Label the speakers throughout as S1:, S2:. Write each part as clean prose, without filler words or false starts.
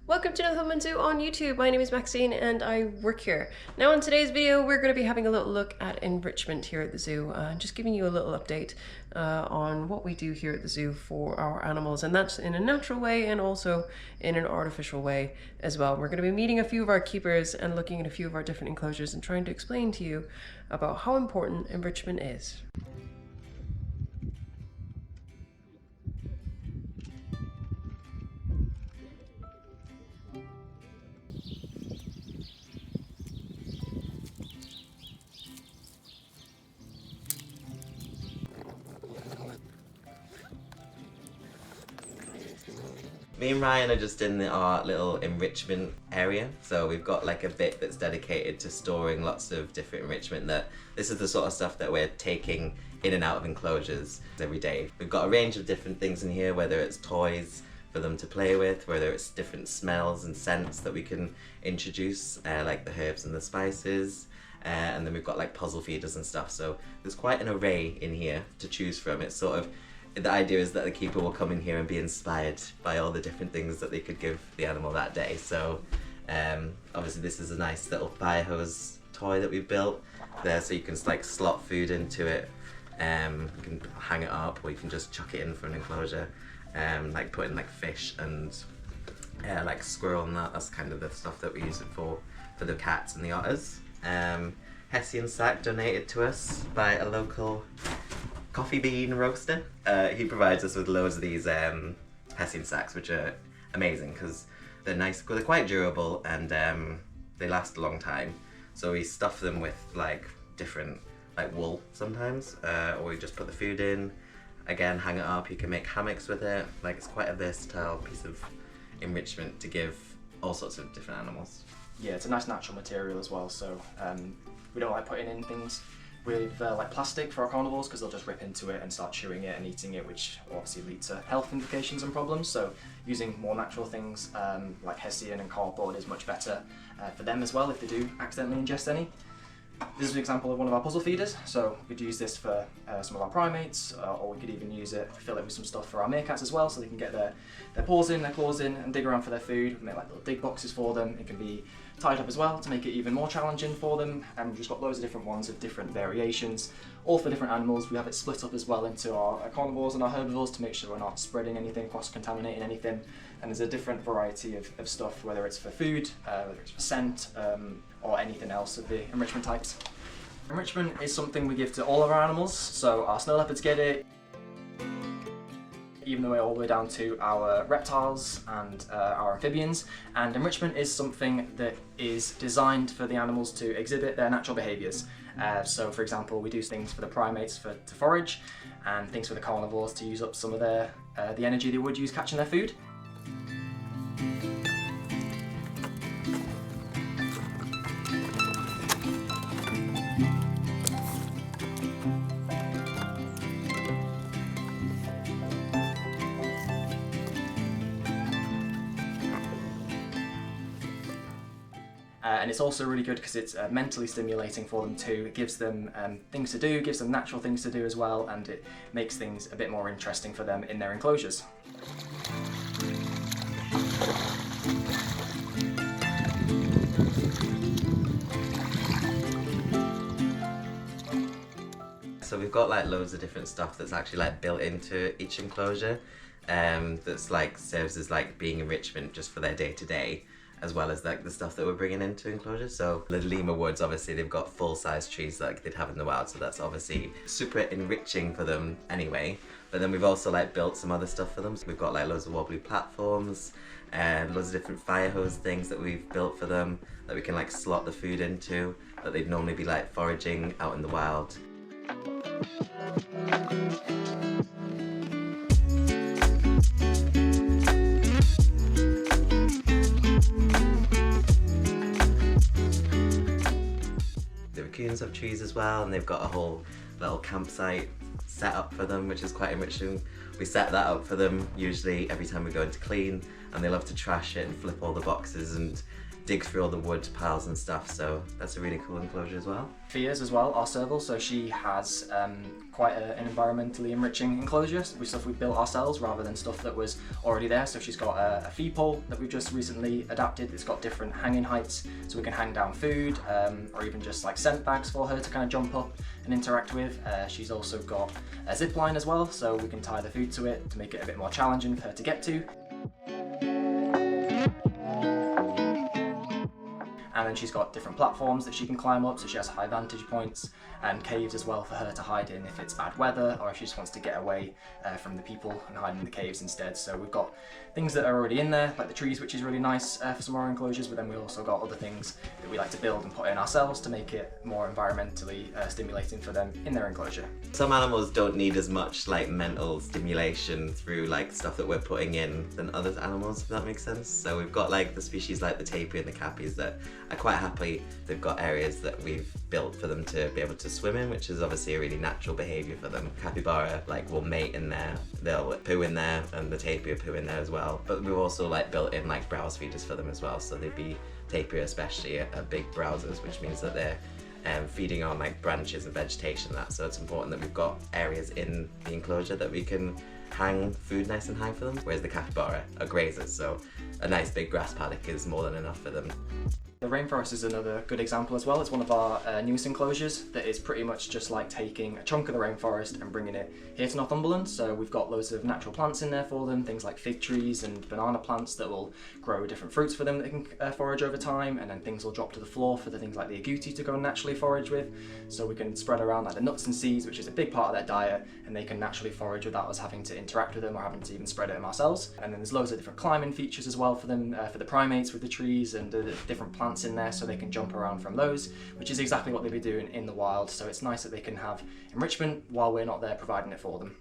S1: Welcome to Northumberland Zoo on YouTube. My name is Maxine and I work here. Now in today's video we're going to be having a little look at enrichment here at the zoo, just giving you a little update on what we do here at the zoo for our animals, and that's in a natural way and also in an artificial way as well. We're going to be meeting a few of our keepers and looking at a few of our different enclosures and trying to explain to you about how important enrichment is.
S2: Me and Ryan are just in our little enrichment area, so we've got like a bit that's dedicated to storing lots of different enrichment. This is the sort of stuff that we're taking in and out of enclosures every day. We've got a range of different things in here, whether it's toys for them to play with, whether it's different smells and scents that we can introduce, like the herbs and the spices, and then we've got like puzzle feeders and stuff. So there's quite an array in here to choose from. It's sort of, the idea is that the keeper will come in here and be inspired by all the different things that they could give the animal that day. So obviously this is a nice little fire hose toy that we've built there, so you can like slot food into it. You can hang it up, or you can just chuck it in for an enclosure, like put in like fish and like squirrel and that. That's kind of the stuff that we use it for the cats and the otters. Hessian sack donated to us by a local coffee bean roaster. He provides us with loads of these Hessian sacks, which are amazing because they're nice, they're quite durable, and they last a long time. So we stuff them with like different, like wool sometimes, or we just put the food in, again hang it up. You can make hammocks with it. Like, it's quite a versatile piece of enrichment to give all sorts of different animals.
S3: Yeah, it's a nice natural material as well, so we don't like putting in things with like plastic for our carnivores, because they'll just rip into it and start chewing it and eating it, which will obviously lead to health implications and problems. So using more natural things like Hessian and cardboard is much better for them as well if they do accidentally ingest any. This is an example of one of our puzzle feeders, so we could use this for some of our primates, or we could even use it, fill it with some stuff for our meerkats as well, so they can get their paws in, their claws in, and dig around for their food. We make like little dig boxes for them. It can be tied up as well to make it even more challenging for them, and we've just got loads of different ones of different variations, all for different animals. We have it split up as well into our carnivores and our herbivores to make sure we're not spreading anything, cross-contaminating anything, and there's a different variety of stuff, whether it's for food, whether it's for scent, or anything else of the enrichment types. Enrichment is something we give to all of our animals, so our snow leopards get it, even the way all the way down to our reptiles and our amphibians. And enrichment is something that is designed for the animals to exhibit their natural behaviours. So for example, we do things for the primates to forage, and things for the carnivores to use up some of the energy they would use catching their food. And it's also really good because it's mentally stimulating for them too. It gives them things to do, gives them natural things to do as well, and it makes things a bit more interesting for them in their enclosures.
S2: So we've got like loads of different stuff that's actually like built into each enclosure, that's like serves as like being enrichment just for their day-to-day, as well as like the stuff that we're bringing into enclosures. So the lemur woods, obviously they've got full-size trees like they'd have in the wild, so that's obviously super enriching for them anyway. But then we've also like built some other stuff for them. So we've got like loads of wobbly platforms and loads of different fire hose things that we've built for them that we can like slot the food into, that they'd normally be like foraging out in the wild. The raccoons have trees as well, and they've got a whole little campsite set up for them, which is quite enriching. We set that up for them usually every time we go in to clean, and they love to trash it and flip all the boxes and dig through all the wood piles and stuff, so that's a really cool enclosure as well.
S3: Fia's as well, our serval, so she has quite an environmentally enriching enclosure with stuff we built ourselves rather than stuff that was already there. So she's got a feed pole that we've just recently adapted. It's got different hanging heights, so we can hang down food or even just like scent bags for her to kind of jump up and interact with. She's also got a zip line as well, so we can tie the food to it to make it a bit more challenging for her to get to. And then she's got different platforms that she can climb up, so she has high vantage points and caves as well for her to hide in if it's bad weather or if she just wants to get away from the people and hide in the caves instead. So we've got things that are already in there, like the trees, which is really nice for some of our enclosures, but then we also got other things that we like to build and put in ourselves to make it more environmentally stimulating for them in their enclosure.
S2: Some animals don't need as much like mental stimulation through like stuff that we're putting in than other animals, if that makes sense. So we've got like the species like the tapir and the cappies that are quite happy. They've got areas that we've built for them to be able to swim in, which is obviously a really natural behaviour for them. Capybara like will mate in there, they'll poo in there, and the tapir poo in there as well. But we've also like built in like browse feeders for them as well, so they'd be, tapir especially, are big browsers, which means that they're feeding on like branches and vegetation and that, so it's important that we've got areas in the enclosure that we can hang food nice and high for them, whereas the capybara are grazers, so a nice big grass paddock is more than enough for them.
S3: The rainforest is another good example as well. It's one of our newest enclosures that is pretty much just like taking a chunk of the rainforest and bringing it here to Northumberland. So we've got loads of natural plants in there for them, things like fig trees and banana plants that will grow different fruits for them that they can forage over time, and then things will drop to the floor for the things like the agouti to go naturally forage with. So we can spread around like the nuts and seeds, which is a big part of their diet, and they can naturally forage without us having to interact with them or having to even spread it ourselves. And then there's loads of different climbing features as well for them, for the primates with the trees and the different plants in there, so they can jump around from those, which is exactly what they'd be doing in the wild. So it's nice that they can have enrichment while we're not there providing it for them.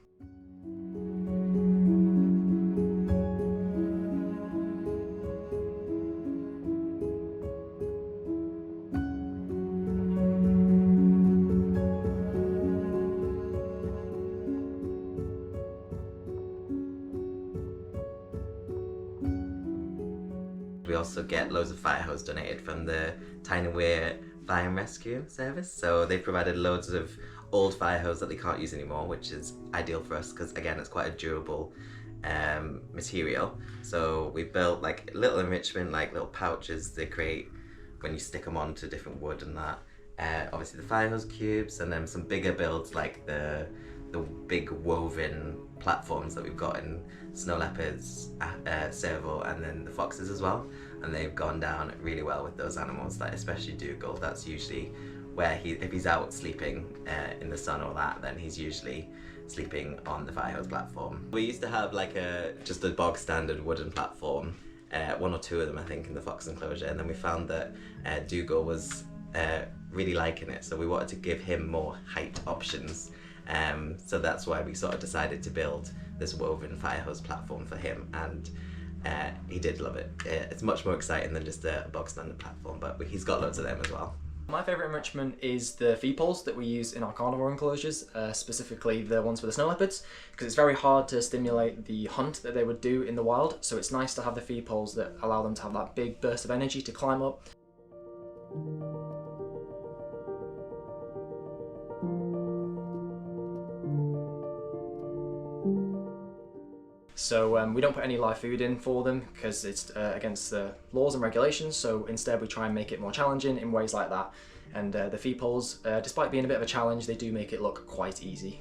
S2: We also get loads of fire hose donated from the Tyne-and-Wear Fire and Rescue Service. So they've provided loads of old fire hose that they can't use anymore, which is ideal for us because again, it's quite a durable material. So we built like little enrichment, like little pouches they create when you stick them onto different wood and that. Obviously the fire hose cubes, and then some bigger builds like the big woven platforms that we've got in snow leopards, serval, and then the foxes as well. And they've gone down really well with those animals, like especially Dougal. That's usually where if he's out sleeping in the sun or that, then he's usually sleeping on the fire hose platform. We used to have like just a bog standard wooden platform, one or two of them I think in the fox enclosure, and then we found that Dougal was really liking it, so we wanted to give him more height options. So that's why we sort of decided to build this woven fire hose platform for him, and he did love it. It's much more exciting than just a bog standard platform, but he's got loads of them as well.
S3: My favourite enrichment is the feed poles that we use in our carnivore enclosures, specifically the ones for the snow leopards, because it's very hard to stimulate the hunt that they would do in the wild, so it's nice to have the feed poles that allow them to have that big burst of energy to climb up. So we don't put any live food in for them because it's against the laws and regulations, so instead we try and make it more challenging in ways like that. And the feed poles, despite being a bit of a challenge, they do make it look quite easy.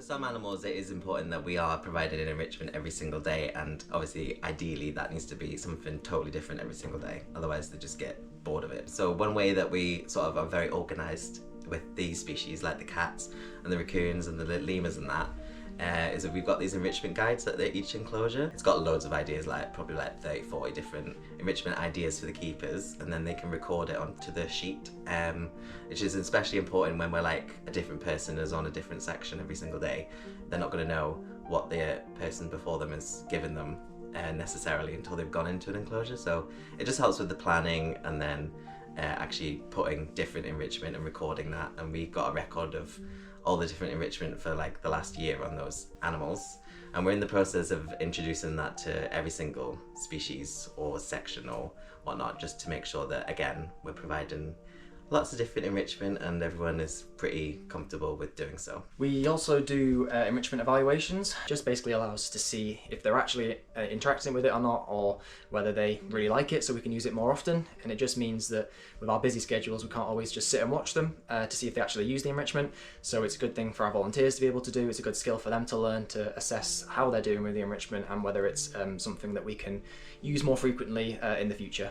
S2: Some animals, it is important that we are providing an enrichment every single day, and obviously ideally that needs to be something totally different every single day, otherwise they just get bored of it. So one way that we sort of are very organised with these species like the cats and the raccoons and the lemurs and that is that we've got these enrichment guides at each enclosure. It's got loads of ideas, like probably like 30-40 different enrichment ideas for the keepers, and then they can record it onto the sheet, which is especially important when we're like a different person is on a different section every single day. They're not going to know what the person before them has given them necessarily until they've gone into an enclosure. So it just helps with the planning and then actually putting different enrichment and recording that. And we got a record of all the different enrichment for like the last year on those animals. And we're in the process of introducing that to every single species or section or whatnot, just to make sure that, again, we're providing lots of different enrichment and everyone is pretty comfortable with doing so.
S3: We also do enrichment evaluations. Just basically allows us to see if they're actually interacting with it or not, or whether they really like it so we can use it more often. And it just means that with our busy schedules we can't always just sit and watch them to see if they actually use the enrichment. So it's a good thing for our volunteers to be able to do. It's a good skill for them to learn to assess how they're doing with the enrichment and whether it's something that we can use more frequently in the future.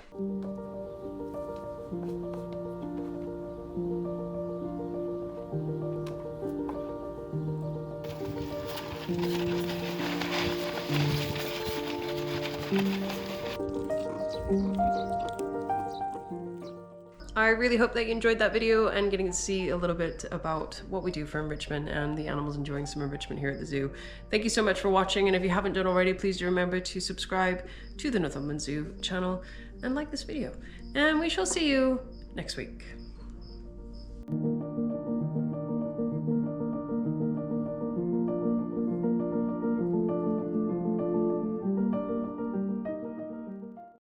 S1: I really hope that you enjoyed that video and getting to see a little bit about what we do for enrichment and the animals enjoying some enrichment here at the zoo. Thank you so much for watching, and if you haven't done already, please do remember to subscribe to the Northumberland Zoo channel and like this video. And we shall see you next week.